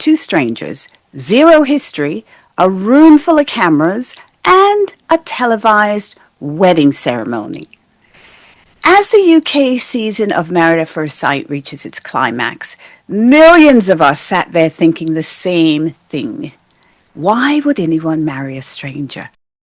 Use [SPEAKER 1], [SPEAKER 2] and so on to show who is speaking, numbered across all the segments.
[SPEAKER 1] two strangers, zero history, a room full of cameras, and a televised wedding ceremony. As the UK season of Married at First Sight reaches its climax, millions of us sat there thinking the same thing. Why would anyone marry a stranger?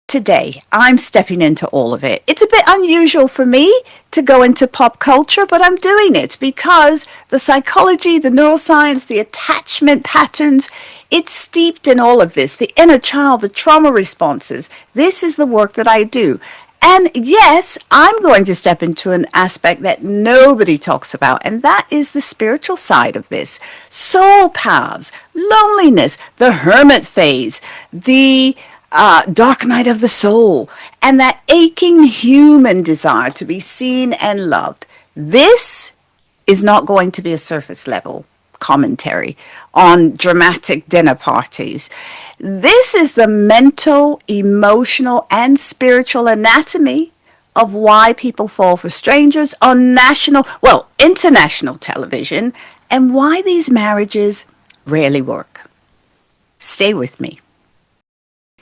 [SPEAKER 1] Today, I'm stepping into all of it. It's a bit unusual for me to go into pop culture, but I'm doing it because the psychology, the neuroscience, the attachment patterns, it's steeped in all of this. The inner child, the trauma responses. This is the work that I do. And yes, I'm going to step into an aspect that nobody talks about, and that is the spiritual side of this. Soul paths, loneliness, the hermit phase, the dark night of the soul, and that aching human desire to be seen and loved. This is not going to be a surface level commentary on dramatic dinner parties. This is the mental, emotional, and spiritual anatomy of why people fall for strangers on international television, and why these marriages rarely work. Stay with me.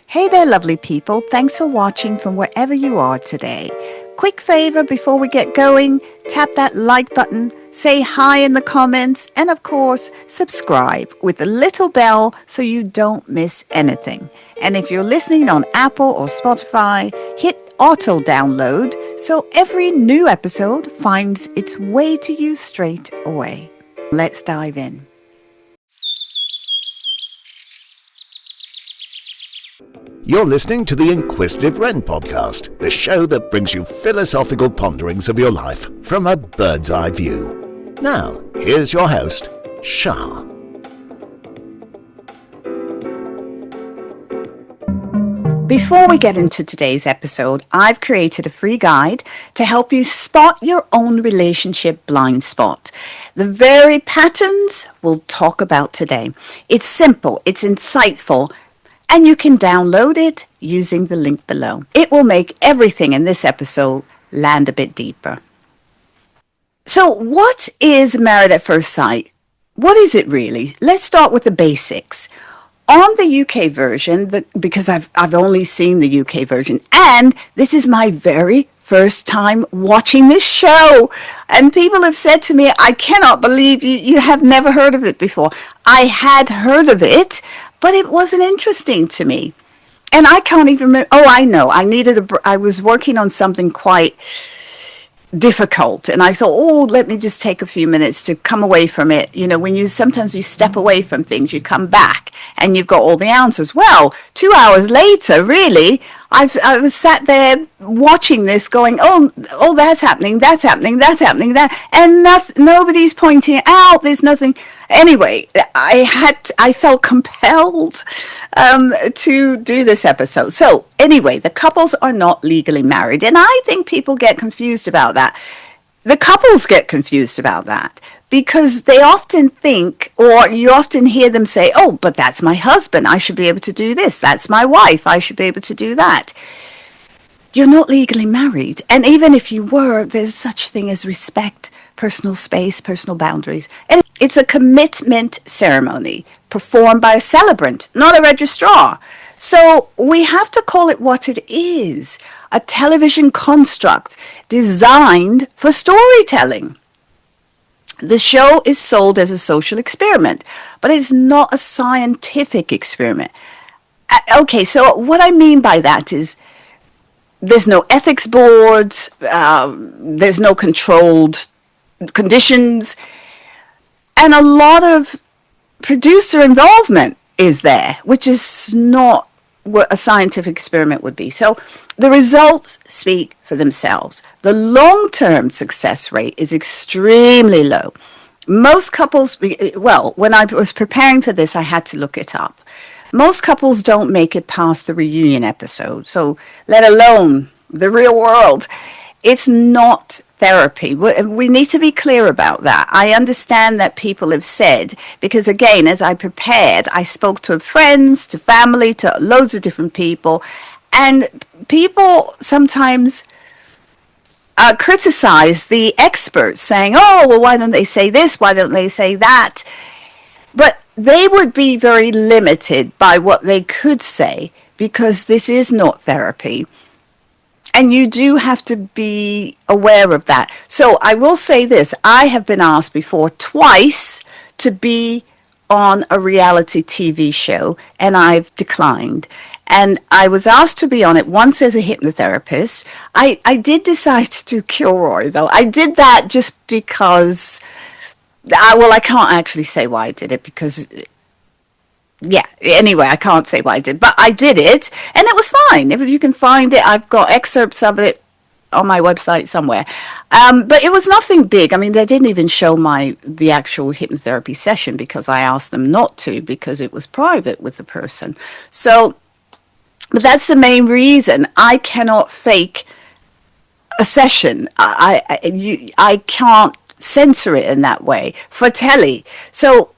[SPEAKER 1] Hey there, lovely people. Thanks for watching from wherever you are today. Quick favor before we get going, tap that like button, say hi in the comments, and of course, subscribe with the little bell so you don't miss anything. And if you're listening on Apple or Spotify, hit auto download so every new episode finds its way to you straight away. Let's dive in.
[SPEAKER 2] You're listening to the Inquisitive Wren podcast, the show that brings you philosophical ponderings of your life from a bird's eye view. Now, here's your host, Shah.
[SPEAKER 1] Before we get into today's episode, I've created a free guide to help you spot your own relationship blind spot. The very patterns we'll talk about today. It's simple, it's insightful, and you can download it using the link below. It will make everything in this episode land a bit deeper. So what is Married at First Sight? What is it really? Let's start with the basics. On the UK version, because I've only seen the UK version, and this is my very first time watching this show, and people have said to me, I cannot believe you have never heard of it before. I had heard of it, but it wasn't interesting to me. And I can't even remember. Oh, I know. I was working on something quite difficult, and I thought, let me just take a few minutes to come away from it. You know, sometimes you step away from things, you come back and you've got all the answers. Well, 2 hours later, really, I was sat there watching this going, that's happening, and nobody's pointing it out. There's nothing. Anyway, I felt compelled to do this episode. So anyway, the couples are not legally married, and I think people get confused about that. The couples get confused about that because they often think, or you often hear them say, but that's my husband, I should be able to do this. That's my wife, I should be able to do that. You're not legally married, and even if you were, there's such thing as respect, personal space, personal boundaries. And it's a commitment ceremony performed by a celebrant, not a registrar. So we have to call it what it is, a television construct designed for storytelling. The show is sold as a social experiment, but it's not a scientific experiment. Okay, so what I mean by that is there's no ethics boards, there's no controlled conditions, and a lot of producer involvement is there, which is not what a scientific experiment would be. So the results speak for themselves. The long-term success rate is extremely low. Most couples, when I was preparing for this, I had to look it up. Most couples don't make it past the reunion episode, so let alone the real world. It's not therapy. We need to be clear about that. I understand that people have said, because again, as I prepared, I spoke to friends, to family, to loads of different people, and people sometimes criticize the experts, saying, why don't they say this? Why don't they say that? But they would be very limited by what they could say because this is not therapy. And you do have to be aware of that. So I will say this. I have been asked before twice to be on a reality TV show, and I've declined. And I was asked to be on it once as a hypnotherapist. I did decide to do Kilroy, though. I did that just because, well, I can't actually say why I did it because yeah, anyway, I can't say what I did, but I did it, and it was fine. You can find it. I've got excerpts of it on my website somewhere. But it was nothing big. I mean, they didn't even show the actual hypnotherapy session because I asked them not to because it was private with the person. So, but that's the main reason I cannot fake a session. I can't censor it in that way for telly. So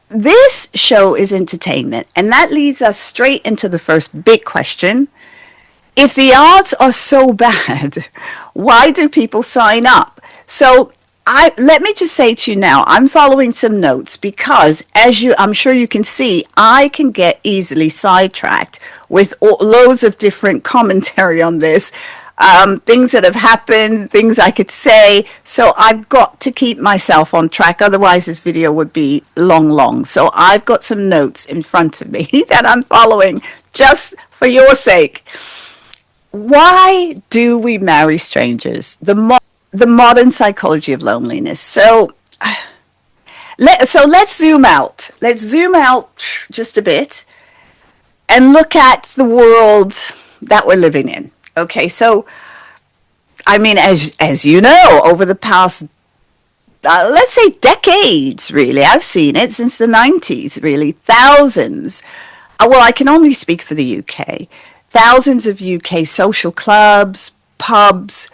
[SPEAKER 1] this show is entertainment, and that leads us straight into the first big question. If the odds are so bad, why do people sign up? So let me just say to you now, I'm following some notes because I'm sure you can see, I can get easily sidetracked with loads of different commentary on this. Things that have happened, things I could say. So I've got to keep myself on track. Otherwise, this video would be long. So I've got some notes in front of me that I'm following just for your sake. Why do we marry strangers? The modern psychology of loneliness. So let's zoom out. Let's zoom out just a bit and look at the world that we're living in. Okay, so, I mean, as you know, over the past, let's say decades, really, I've seen it since the 90s, really, thousands. Well, I can only speak for the UK. Thousands of UK social clubs, pubs,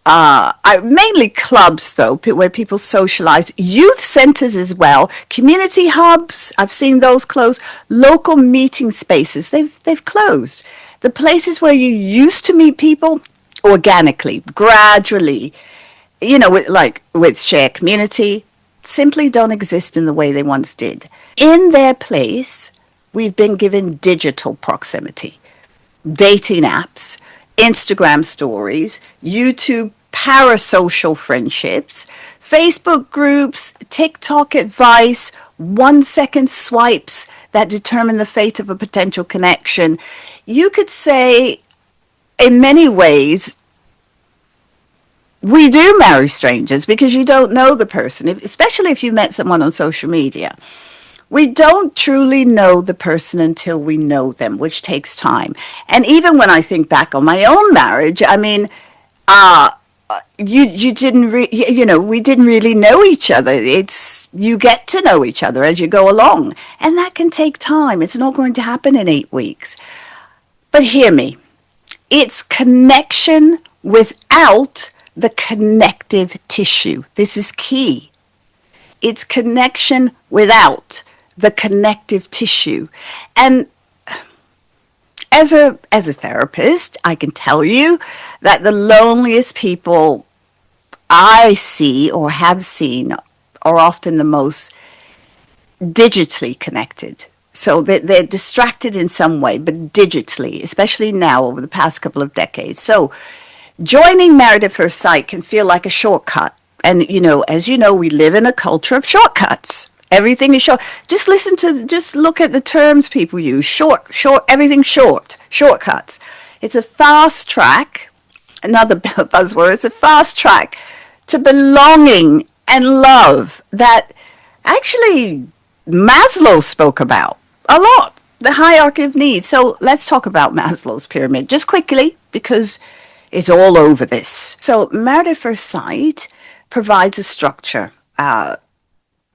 [SPEAKER 1] mainly clubs, though, where people socialize, youth centers as well, community hubs, I've seen those close, local meeting spaces, they've closed. The places where you used to meet people organically, gradually, with shared community, simply don't exist in the way they once did. In their place, we've been given digital proximity, dating apps, Instagram stories, YouTube parasocial friendships, Facebook groups, TikTok advice, 1-second swipes that determine the fate of a potential connection. You could say, in many ways, we do marry strangers because you don't know the person, especially if you met someone on social media. We don't truly know the person until we know them, which takes time. And even when I think back on my own marriage, I mean, we didn't really know each other. You get to know each other as you go along, and that can take time. It's not going to happen in 8 weeks. But hear me, it's connection without the connective tissue. This is key. It's connection without the connective tissue. And as a therapist, I can tell you that the loneliest people I see or have seen are often the most digitally connected. So they're distracted in some way, but digitally, especially now over the past couple of decades. So joining Married at First Sight can feel like a shortcut. And, as you know, we live in a culture of shortcuts. Everything is short. Just look at the terms people use. Short, everything short, shortcuts. It's a fast track, another buzzword, it's a fast track to belonging and love that actually Maslow spoke about a lot, the hierarchy of needs. So let's talk about Maslow's pyramid just quickly because it's all over this. So Married at First Sight provides a structure,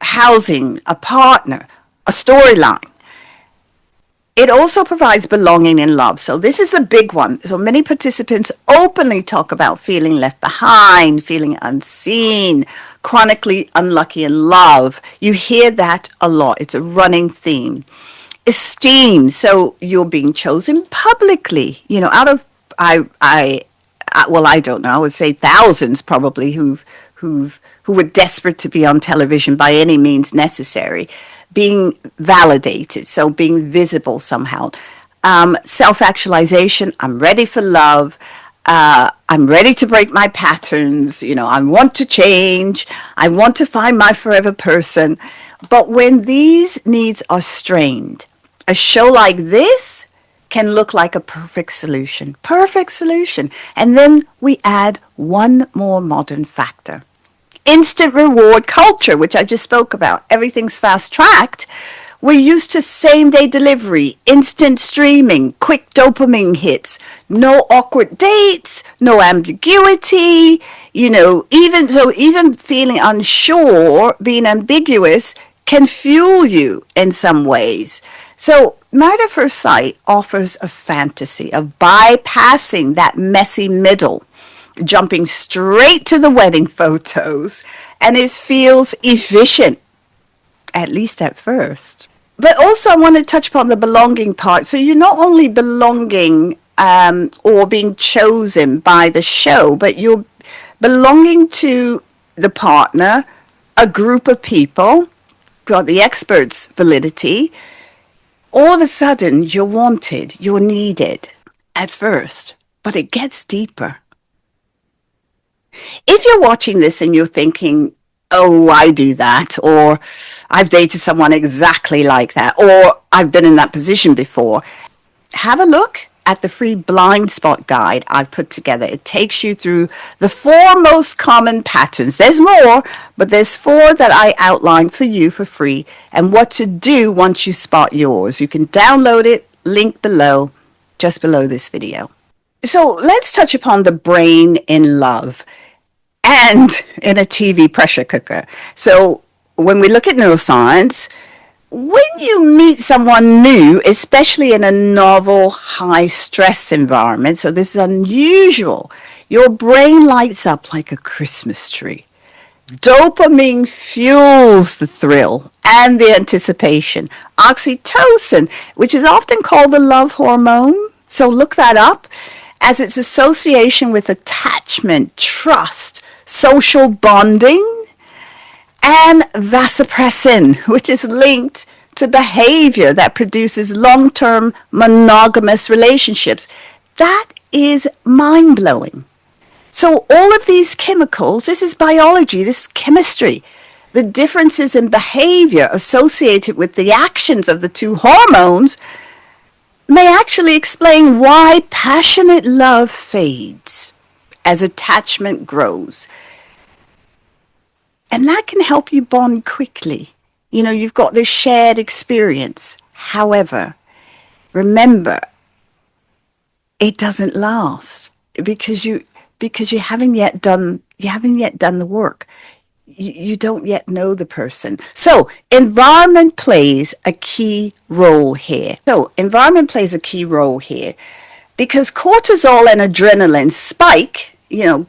[SPEAKER 1] housing, a partner, a storyline. It also provides belonging and love. So this is the big one. So many participants openly talk about feeling left behind, feeling unseen, chronically unlucky in love. You hear that a lot. It's a running theme. Esteem. So you're being chosen publicly, out of, I don't know, I would say thousands probably who were desperate to be on television by any means necessary. being validated, so being visible somehow. Self-actualization, I'm ready for love. I'm ready to break my patterns. I want to change. I want to find my forever person. But when these needs are strained, a show like this can look like a perfect solution. Perfect solution. And then we add one more modern factor. Instant reward culture, which I just spoke about. Everything's fast-tracked. We're used to same-day delivery, instant streaming, quick dopamine hits, no awkward dates, no ambiguity, even feeling unsure, being ambiguous can fuel you in some ways. So Married at First Sight offers a fantasy of bypassing that messy middle, jumping straight to the wedding photos, and it feels efficient, at least at first. But also I want to touch upon the belonging part. So you're not only belonging or being chosen by the show, but you're belonging to the partner, a group of people, got the expert's validity. All of a sudden, you're wanted, you're needed at first, but it gets deeper. If you're watching this and you're thinking, oh, I do that, or I've dated someone exactly like that, or I've been in that position before, have a look at the free blind spot guide I've put together. It takes you through the 4 most common patterns. There's more, but there's 4 that I outlined for you for free, and what to do once you spot yours. You can download it, link below, just below this video. So let's touch upon the brain in love and in a TV pressure cooker. So when we look at neuroscience, when you meet someone new, especially in a novel, high-stress environment, so this is unusual, your brain lights up like a Christmas tree. Dopamine fuels the thrill and the anticipation. Oxytocin, which is often called the love hormone, so look that up, as its association with attachment, trust, social bonding, and vasopressin, which is linked to behavior that produces long-term monogamous relationships. That is mind-blowing. So all of these chemicals, this is biology, this is chemistry. The differences in behavior associated with the actions of the 2 hormones may actually explain why passionate love fades as attachment grows. And that can help you bond quickly. You've got this shared experience. However, remember, it doesn't last because you haven't yet done the work. You don't yet know the person. So environment plays a key role here. Because cortisol and adrenaline spike,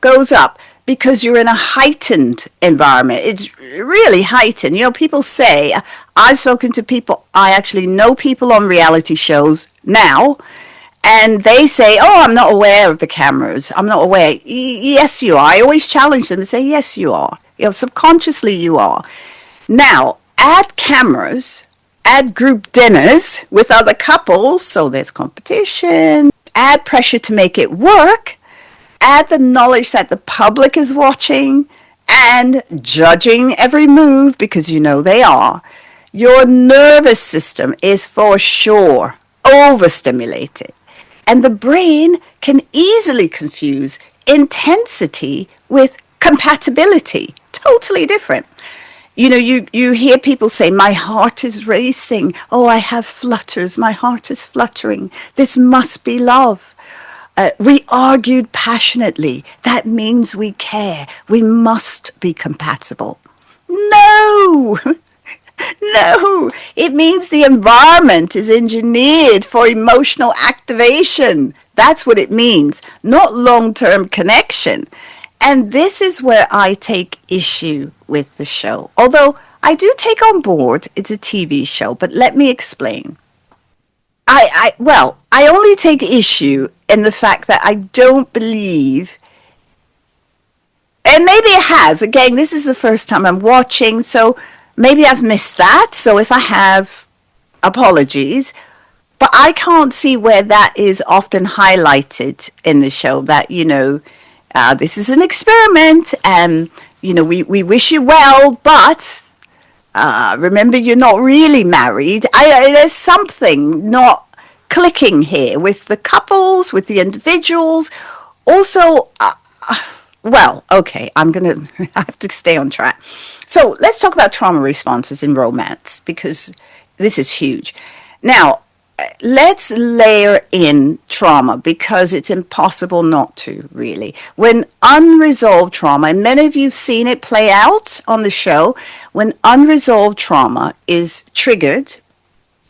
[SPEAKER 1] goes up because you're in a heightened environment. It's really heightened. People say, I've spoken to people, I actually know people on reality shows now, and they say, oh, I'm not aware of the cameras. I'm not aware. Yes, you are. I always challenge them and say, yes, you are. Subconsciously you are. Now, add cameras, add group dinners with other couples, so there's competition, add pressure to make it work, add the knowledge that the public is watching and judging every move because they are. Your nervous system is for sure overstimulated. And the brain can easily confuse intensity with compatibility. Totally different. You hear people say, my heart is racing. Oh, I have flutters. My heart is fluttering. This must be love. We argued passionately. That means we care. We must be compatible. No! No! It means the environment is engineered for emotional activation. That's what it means, not long-term connection. And this is where I take issue with the show. Although I do take on board it's a TV show, but let me explain. I only take issue in the fact that I don't believe, and maybe it has, again, this is the first time I'm watching, so Maybe I've missed that. So if I have, apologies. But I can't see where that is often highlighted in the show that, this is an experiment and, we wish you well, but remember you're not really married. There's something not clicking here with the couples, with the individuals. Also, well, okay, I'm going to have to stay on track. So let's talk about trauma responses in romance because this is huge. Now, let's layer in trauma because it's impossible not to, really. When unresolved trauma, and many of you have seen it play out on the show, when unresolved trauma is triggered,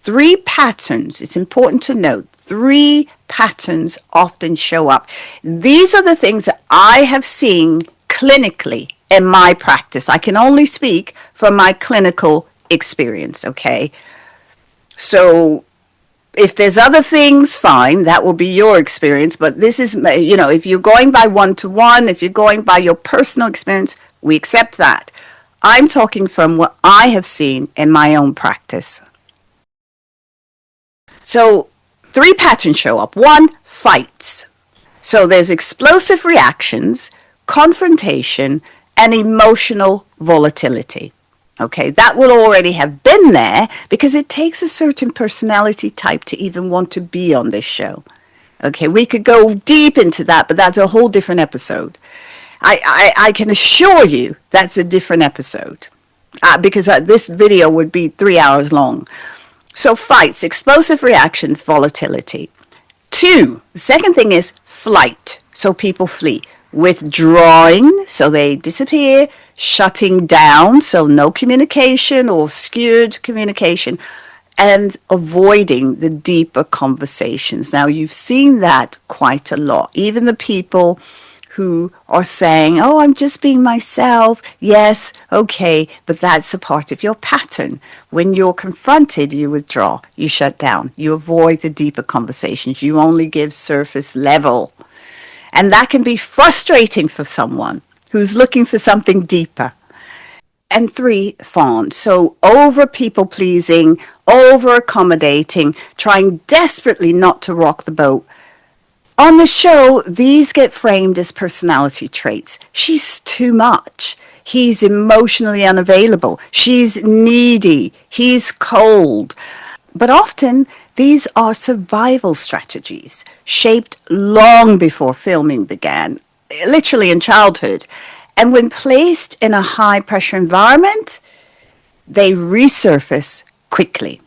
[SPEAKER 1] 3 patterns, it's important to note, 3 patterns often show up. These are the things that I have seen clinically in my practice. I can only speak from my clinical experience, okay? So if there's other things, fine, that will be your experience. But this is, if you're going by one-to-one, if you're going by your personal experience, we accept that. I'm talking from what I have seen in my own practice. So 3 patterns show up. 1, fights. So there's explosive reactions, confrontation, and emotional volatility. Okay, that will already have been there because it takes a certain personality type to even want to be on this show. Okay, we could go deep into that, but that's a whole different episode. I can assure you that's a different episode because this video would be 3 hours long. So fights, explosive reactions, volatility. 2, the second thing is flight. So people flee. Withdrawing, so they disappear. Shutting down, so no communication or skewed communication. And avoiding the deeper conversations. Now, you've seen that quite a lot. Even the people who are saying, oh, I'm just being myself. Yes, okay, but that's a part of your pattern. When you're confronted, you withdraw, you shut down, you avoid the deeper conversations. You only give surface level. And that can be frustrating for someone who's looking for something deeper. And 3, fawn. So over people pleasing, over accommodating, trying desperately not to rock the boat. On the show, these get framed as personality traits. She's too much. He's emotionally unavailable. She's needy. He's cold. But often, these are survival strategies shaped long before filming began, literally in childhood. And when placed in a high-pressure environment, they resurface quickly.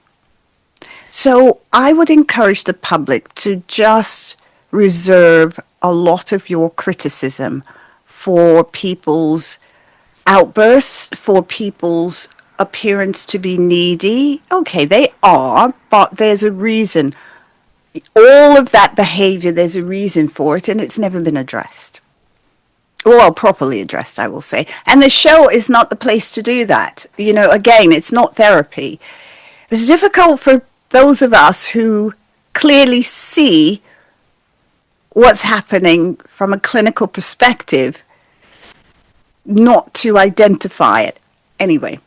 [SPEAKER 1] So I would encourage the public to just reserve a lot of your criticism for people's outbursts, for people's appearance to be needy. Okay, they are, but there's a reason. All of that behavior, there's a reason for it, and it's never been addressed. Well, properly addressed, I will say. And the show is not the place to do that. Again, it's not therapy. It's difficult for those of us who clearly see what's happening from a clinical perspective not to identify it. Anyway,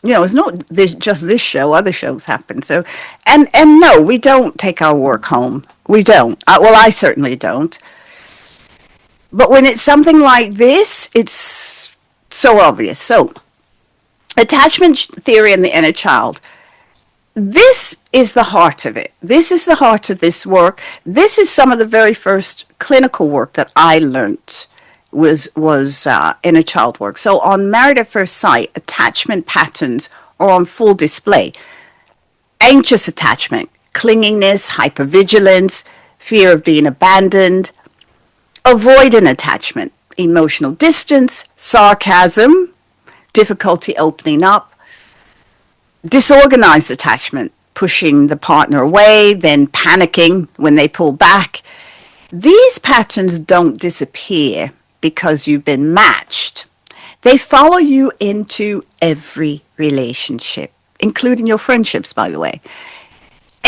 [SPEAKER 1] it's not just this show, other shows happen. So, and no, we don't take our work home. We don't. Well, I certainly don't. But when it's something like this, it's so obvious. So, attachment theory and the inner child. This is the heart of it. This is the heart of this work. This is some of the very first clinical work that I learned was inner child work. So on Married at First Sight, attachment patterns are on full display. Anxious attachment, clinginess, hypervigilance, fear of being abandoned. Avoidant attachment, emotional distance, sarcasm, difficulty opening up. Disorganized attachment, pushing the partner away, then panicking when they pull back. These patterns don't disappear because you've been matched. They follow you into every relationship, including your friendships, by the way,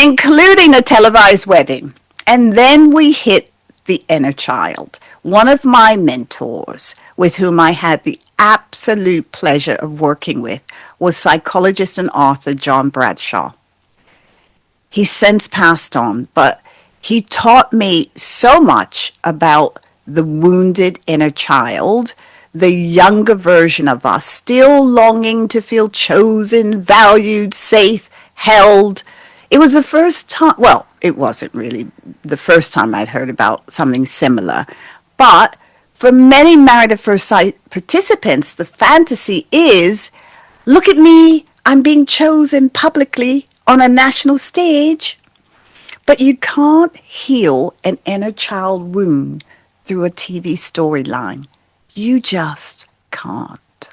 [SPEAKER 1] including a televised wedding. And then we hit the inner child. One of my mentors with whom I had the absolute pleasure of working with was psychologist and author John Bradshaw. He's since passed on, but he taught me so much about the wounded inner child, the younger version of us, still longing to feel chosen, valued, safe, held. It was the first time, well, it wasn't really the first time I'd heard about something similar, but for many Married at First Sight participants, the fantasy is, look at me, I'm being chosen publicly on a national stage. But you can't heal an inner child wound through a TV storyline. You just can't.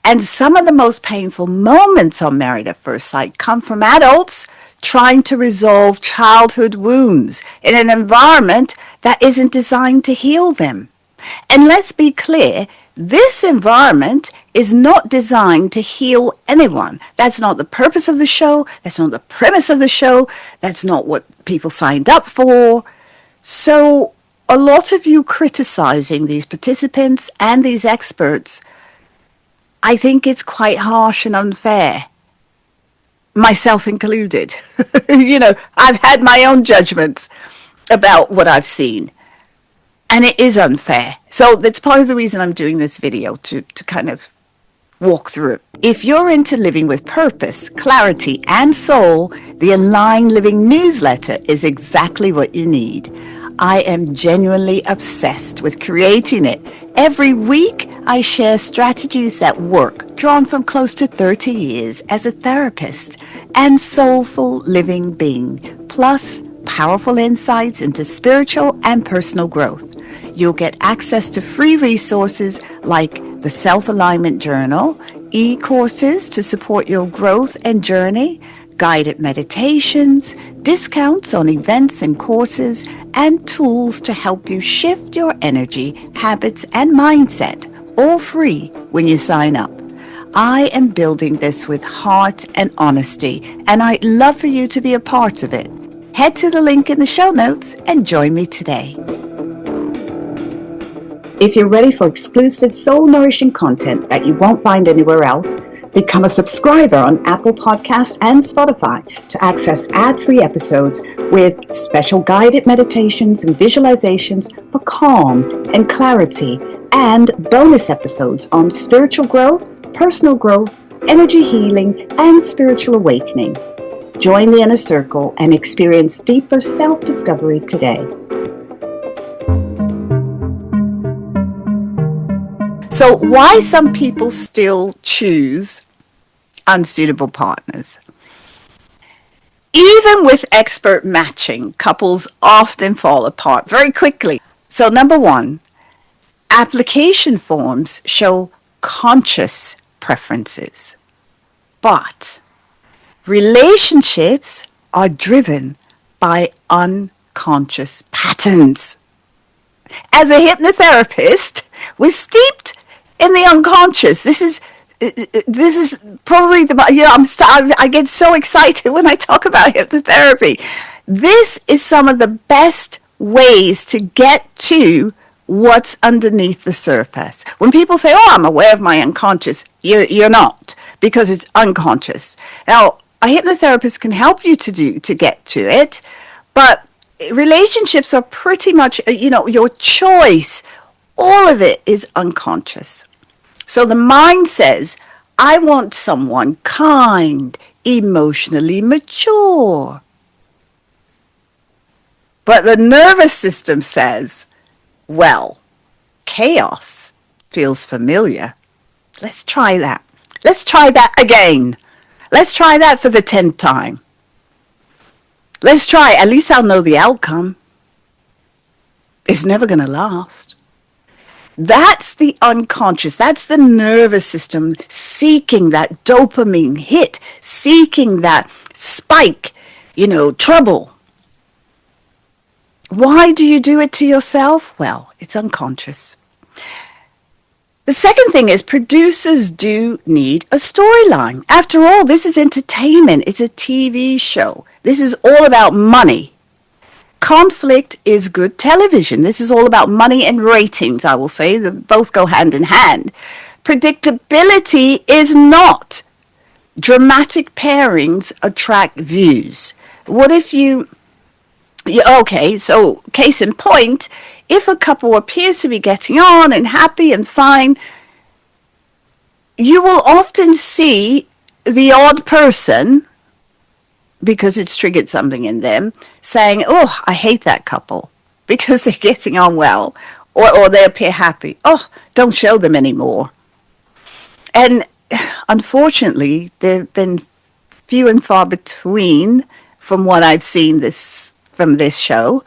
[SPEAKER 1] And some of the most painful moments on Married at First Sight come from adults trying to resolve childhood wounds in an environment that isn't designed to heal them. And let's be clear, this environment is not designed to heal anyone. That's not the purpose of the show. That's not the premise of the show. That's not what people signed up for. So a lot of you criticizing these participants and these experts, I think it's quite harsh and unfair, myself included. I've had my own judgments about what I've seen. And it is unfair. So that's part of the reason I'm doing this video, to kind of walk through it. If you're into living with purpose, clarity, and soul, the Aligned Living newsletter is exactly what you need. I am genuinely obsessed with creating it. Every week, I share strategies that work, drawn from close to 30 years as a therapist and soulful living being, plus powerful insights into spiritual and personal growth. You'll get access to free resources like the Self-Alignment Journal, e-courses to support your growth and journey, guided meditations, discounts on events and courses, and tools to help you shift your energy, habits, and mindset, all free when you sign up. I am building this with heart and honesty, and I'd love for you to be a part of it. Head to the link in the show notes and join me today. If you're ready for exclusive soul-nourishing content that you won't find anywhere else, become a subscriber on Apple Podcasts and Spotify to access ad-free episodes with special guided meditations and visualizations for calm and clarity, and bonus episodes on spiritual growth, personal growth, energy healing, and spiritual awakening. Join the inner circle and experience deeper self-discovery today. So why some people still choose unsuitable partners? Even with expert matching, couples often fall apart very quickly. So number one, application forms show conscious preferences, but relationships are driven by unconscious patterns. As a hypnotherapist, we're steeped in the unconscious. This is probably I get so excited when I talk about hypnotherapy. This is some of the best ways to get to what's underneath the surface. When people say, "Oh, I'm aware of my unconscious," you're not, because it's unconscious. Now, a hypnotherapist can help you to get to it, but relationships are pretty much, your choice. All of it is unconscious. So the mind says, I want someone kind, emotionally mature. But the nervous system says, well, chaos feels familiar. Let's try that. Let's try that again. Let's try that for the 10th time. Let's try. At least I'll know the outcome. It's never going to last. That's the unconscious. That's the nervous system seeking that dopamine hit, seeking that spike, trouble. Why do you do it to yourself? Well, it's unconscious. The second thing is producers do need a storyline. After all, this is entertainment. It's a TV show. This is all about money. Conflict is good television. This is all about money and ratings, I will say. They both go hand in hand. Predictability is not. Dramatic pairings attract views. What if okay, so case in point, if a couple appears to be getting on and happy and fine, you will often see the odd person, because it's triggered something in them, saying, oh, I hate that couple because they're getting on well, or they appear happy. Oh, don't show them anymore. And unfortunately, there have been few and far between from what I've seen from this show.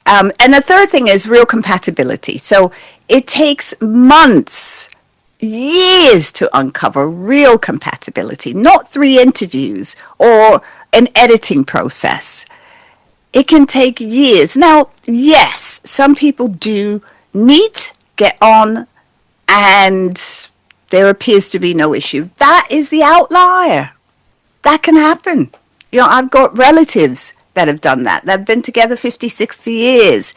[SPEAKER 1] And the third thing is real compatibility. So it takes months, years to uncover real compatibility, not 3 interviews or an editing process. It can take years. Now, yes, some people do meet, get on, and there appears to be no issue. That is the outlier. That can happen. I've got relatives that have done that. They've been together 50, 60 years.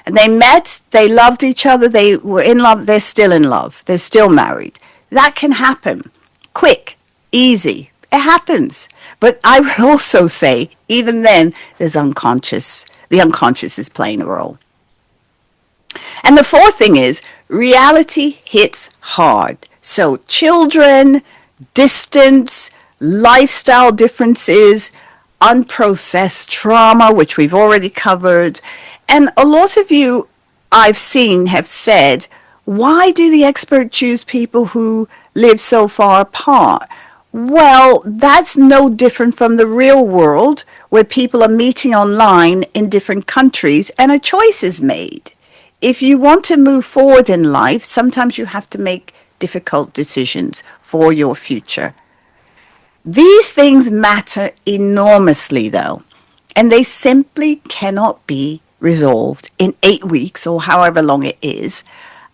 [SPEAKER 1] And they met, they loved each other, they were in love, they're still in love, they're still married. That can happen. Quick, easy. It happens. But I would also say, even then, there's unconscious. The unconscious is playing a role. And the fourth thing is, reality hits hard. So children, distance, lifestyle differences, unprocessed trauma, which we've already covered. And a lot of you I've seen have said, why do the experts choose people who live so far apart? Well, that's no different from the real world where people are meeting online in different countries and a choice is made. If you want to move forward in life, sometimes you have to make difficult decisions for your future. These things matter enormously, though, and they simply cannot be resolved in 8 weeks or however long it is.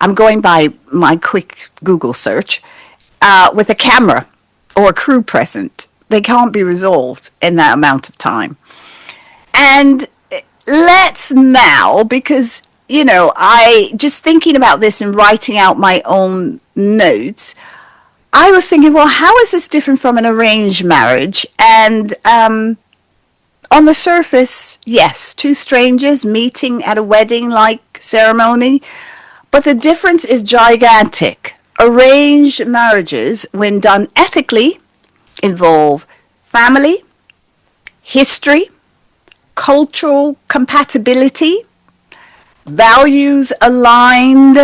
[SPEAKER 1] I'm going by my quick Google search with a camera or a crew present. They can't be resolved in that amount of time. And let's now, because, I just thinking about this and writing out my own notes, I was thinking, well, how is this different from an arranged marriage? And on the surface, yes, 2 strangers meeting at a wedding-like ceremony, but the difference is gigantic. Arranged marriages, when done ethically, involve family, history, cultural compatibility, values aligned,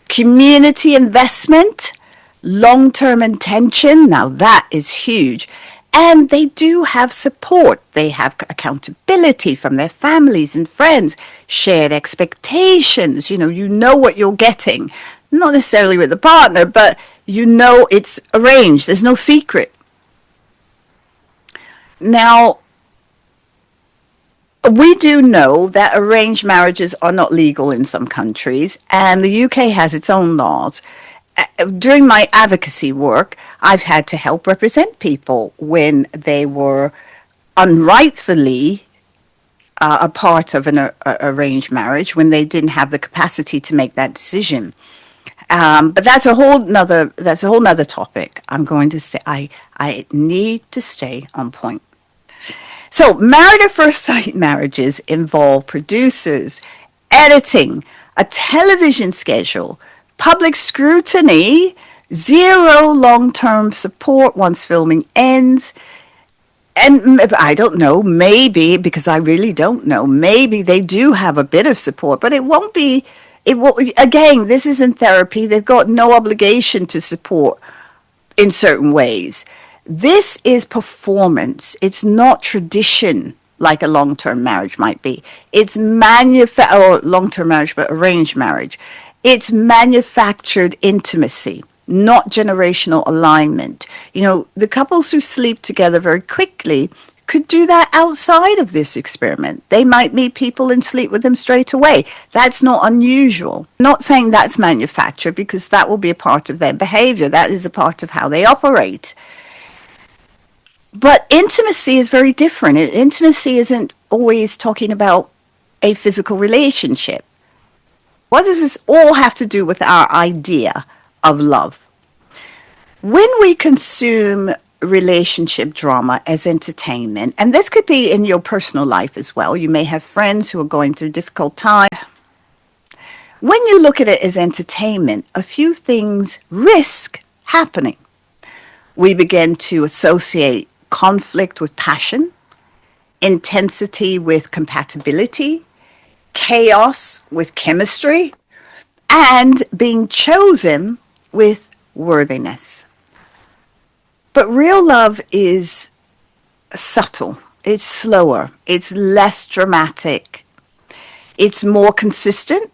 [SPEAKER 1] community investment, long-term intention. Now that is huge. And they do have support. They have accountability from their families and friends, shared expectations. You know what you're getting. Not necessarily with the partner, but it's arranged. There's no secret. Now, we do know that arranged marriages are not legal in some countries, and the UK has its own laws. During my advocacy work, I've had to help represent people when they were unrightfully a part of an arranged marriage, when they didn't have the capacity to make that decision. But that's a whole nother topic. I'm going to stay. I need to stay on point. So, married at first sight marriages involve producers, editing, a television schedule, public scrutiny, zero long-term support once filming ends. And I don't know, maybe, because I really don't know, maybe they do have a bit of support, but it won't, again, this isn't therapy. They've got no obligation to support in certain ways. This is performance. It's not tradition like a long-term marriage might be. It's or long-term marriage, but arranged marriage. It's manufactured intimacy, not generational alignment. The couples who sleep together very quickly could do that outside of this experiment. They might meet people and sleep with them straight away. That's not unusual. I'm not saying that's manufactured, because that will be a part of their behavior. That is a part of how they operate. But intimacy is very different. Intimacy isn't always talking about a physical relationship. What does this all have to do with our idea of love? When we consume relationship drama as entertainment, and this could be in your personal life as well, you may have friends who are going through difficult times. When you look at it as entertainment, a few things risk happening. We begin to associate conflict with passion, intensity with compatibility, chaos with chemistry, and being chosen with worthiness. But real love is subtle, it's slower, it's less dramatic, it's more consistent.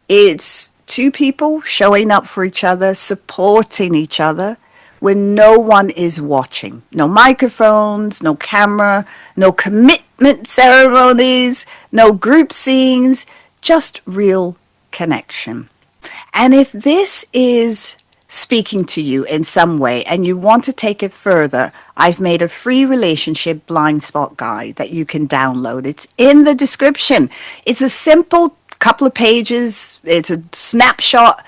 [SPEAKER 1] It's two people showing up for each other, supporting each other when no one is watching. No microphones, no camera, no commitment ceremonies, no group scenes, just real connection. And if this is speaking to you in some way and you want to take it further, I've made a free relationship blind spot guide that you can download. It's in the description. It's a simple couple of pages. It's a snapshot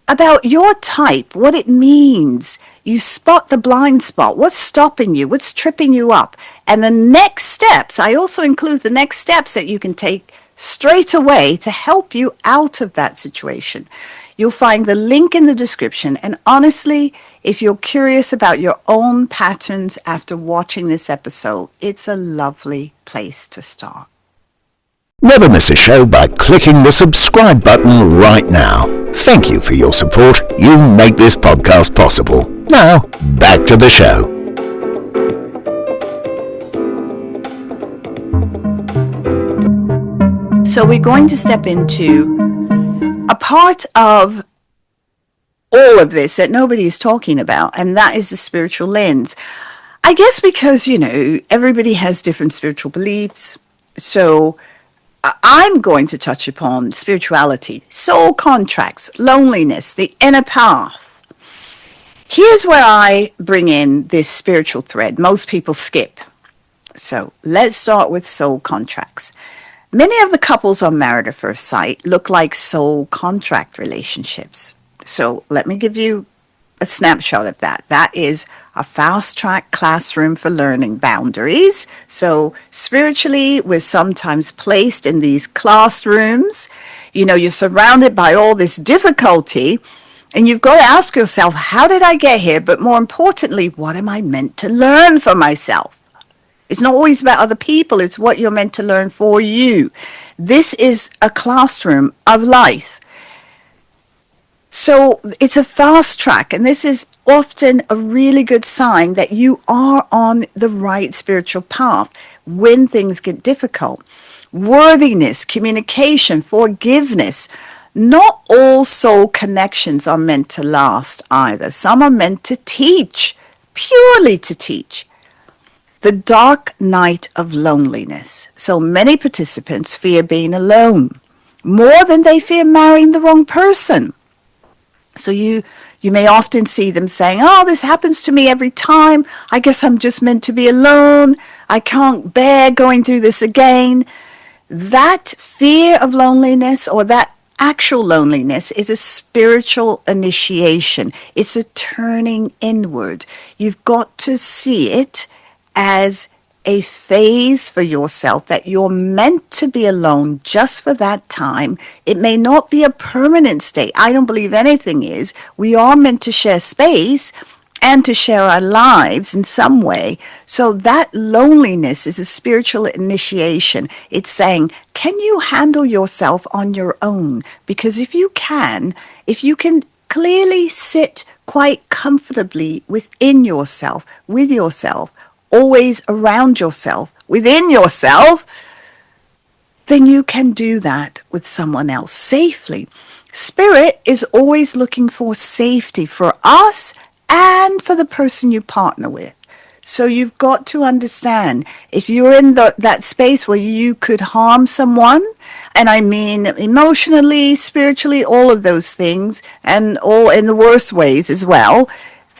[SPEAKER 1] about your type, what it means. You spot the blind spot. What's stopping you? What's tripping you up? And the next steps, I also include the next steps that you can take straight away to help you out of that situation. You'll find the link in the description. And honestly, if you're curious about your own patterns after watching this episode, it's a lovely place to start.
[SPEAKER 2] Never miss a show by clicking the subscribe button right now. Thank you for your support. You make this podcast possible. Now, back to the show.
[SPEAKER 1] So we're going to step into a part of all of this that nobody is talking about, and that is the spiritual lens. I guess because, everybody has different spiritual beliefs. So I'm going to touch upon spirituality, soul contracts, loneliness, the inner path. Here's where I bring in this spiritual thread most people skip. So let's start with soul contracts. Many of the couples on Married at First Sight look like soul contract relationships. So let me give you a snapshot of that. That is a fast-track classroom for learning boundaries. So spiritually, we're sometimes placed in these classrooms. You're surrounded by all this difficulty, and you've got to ask yourself, how did I get here? But more importantly, what am I meant to learn for myself? It's not always about other people. It's what you're meant to learn for you. This is a classroom of life. So it's a fast track, and this is often a really good sign that you are on the right spiritual path when things get difficult. Worthiness, communication, forgiveness. Not all soul connections are meant to last either. Some are meant to teach, purely to teach. The dark night of loneliness. So many participants fear being alone more than they fear marrying the wrong person. So you may often see them saying, oh, this happens to me every time. I guess I'm just meant to be alone. I can't bear going through this again. That fear of loneliness, or that actual loneliness, is a spiritual initiation. It's a turning inward. You've got to see it as a phase for yourself, that you're meant to be alone just for that time. It may not be a permanent state. I don't believe anything is. We are meant to share space and to share our lives in some way. So that loneliness is a spiritual initiation. It's saying, can you handle yourself on your own? Because if you can clearly sit quite comfortably within yourself, with yourself, always around yourself, within yourself, then you can do that with someone else safely. Spirit is always looking for safety for us and for the person you partner with. So you've got to understand, if you're in that space where you could harm someone, and I mean emotionally, spiritually, all of those things, and all in the worst ways as well,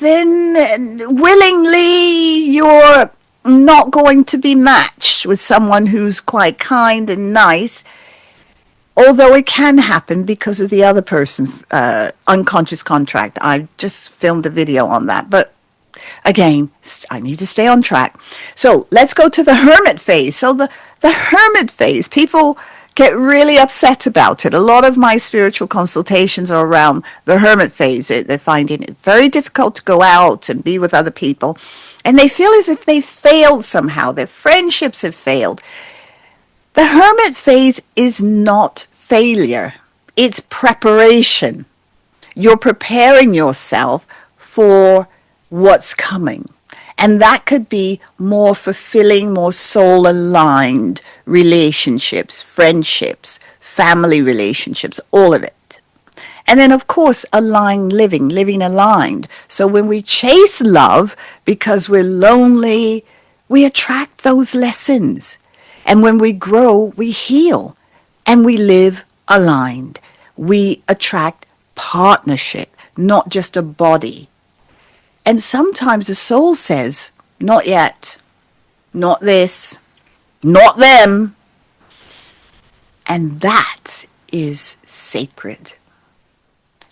[SPEAKER 1] then willingly you're not going to be matched with someone who's quite kind and nice, although it can happen because of the other person's unconscious contract. I just filmed a video on that, but again, I need to stay on track. So let's go to the hermit phase. So the hermit phase, people get really upset about it. A lot of my spiritual consultations are around the hermit phase. They're finding it very difficult to go out and be with other people. And they feel as if they failed somehow. Their friendships have failed. The hermit phase is not failure. It's preparation. You're preparing yourself for what's coming. And that could be more fulfilling, more soul-aligned relationships, friendships, family relationships, all of it. And then, of course, aligned living aligned. So when we chase love because we're lonely, we attract those lessons. And when we grow, we heal and we live aligned. We attract partnership, not just a body. And sometimes the soul says, not yet, not this, not them. And that is sacred.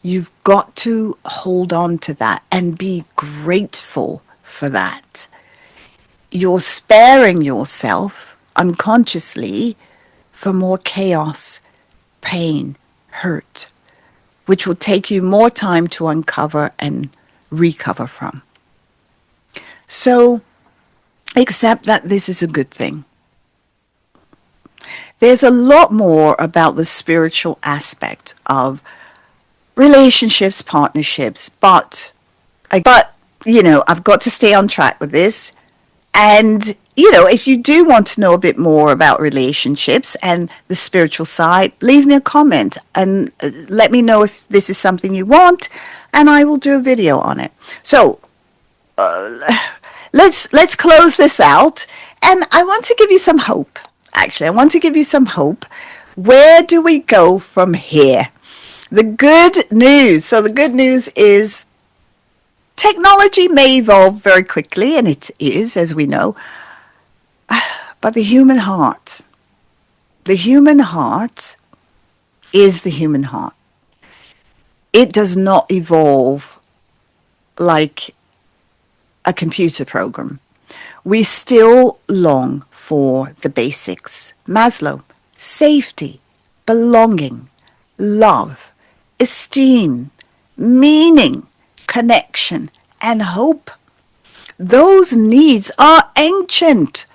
[SPEAKER 1] You've got to hold on to that and be grateful for that. You're sparing yourself unconsciously for more chaos, pain, hurt, which will take you more time to uncover and recover from. So, accept that this is a good thing. There's a lot more about the spiritual aspect of relationships, partnerships, but you know, I've got to stay on track with this. And, you know, if you do want to know a bit more about relationships and the spiritual side, leave me a comment and let me know if this is something you want, and I will do a video on it. So let's close this out, and I want to give you some hope. Actually, I want to give you some hope. Where do we go from here? The good news. So the good news is technology may evolve very quickly, and it is, as we know, but the human heart is the human heart. It does not evolve like a computer program. We still long for the basics. Maslow, safety, belonging, love, esteem, meaning, connection, and hope. Those needs are ancient,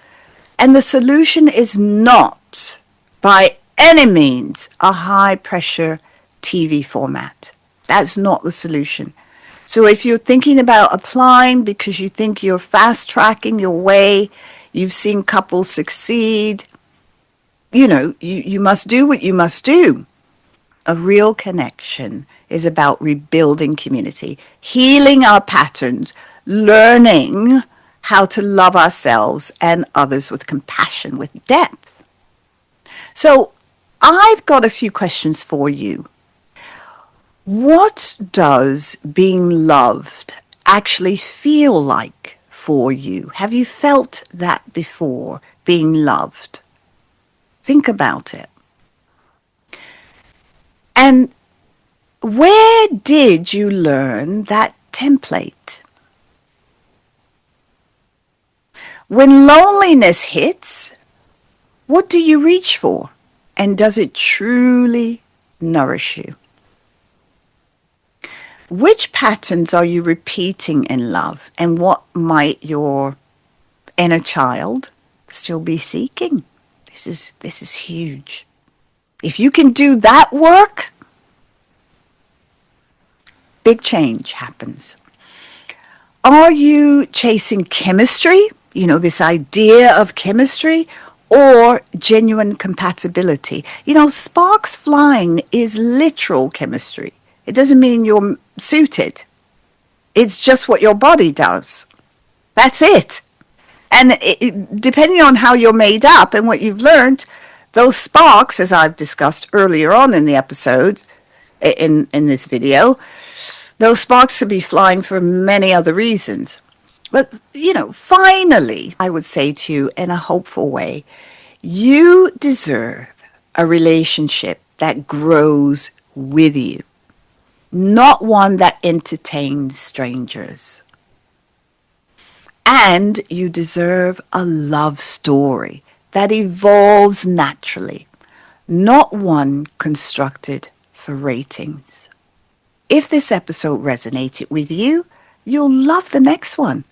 [SPEAKER 1] and the solution is not by any means a high-pressure TV format. That's not the solution. So if you're thinking about applying because you think you're fast-tracking your way, you've seen couples succeed, you know, you must do what you must do. A real connection is about rebuilding community, healing our patterns, learning how to love ourselves and others with compassion, with depth. So I've got a few questions for you. What does being loved actually feel like for you? Have you felt that before, being loved? Think about it. And where did you learn that template? When loneliness hits, what do you reach for? And does it truly nourish you? Which patterns are you repeating in love? And what might your inner child still be seeking? This is huge. If you can do that work, big change happens. Are you chasing chemistry? You know, this idea of chemistry, or genuine compatibility? You know, sparks flying is literal chemistry. It doesn't mean you're suited. It's just what your body does. That's it. And depending on how you're made up and what you've learned, those sparks, as I've discussed earlier on in the episode, in this video, those sparks could be flying for many other reasons. But, finally, I would say to you in a hopeful way, you deserve a relationship that grows with you, not one that entertains strangers. And you deserve a love story that evolves naturally, not one constructed for ratings. If this episode resonated with you, you'll love the next one.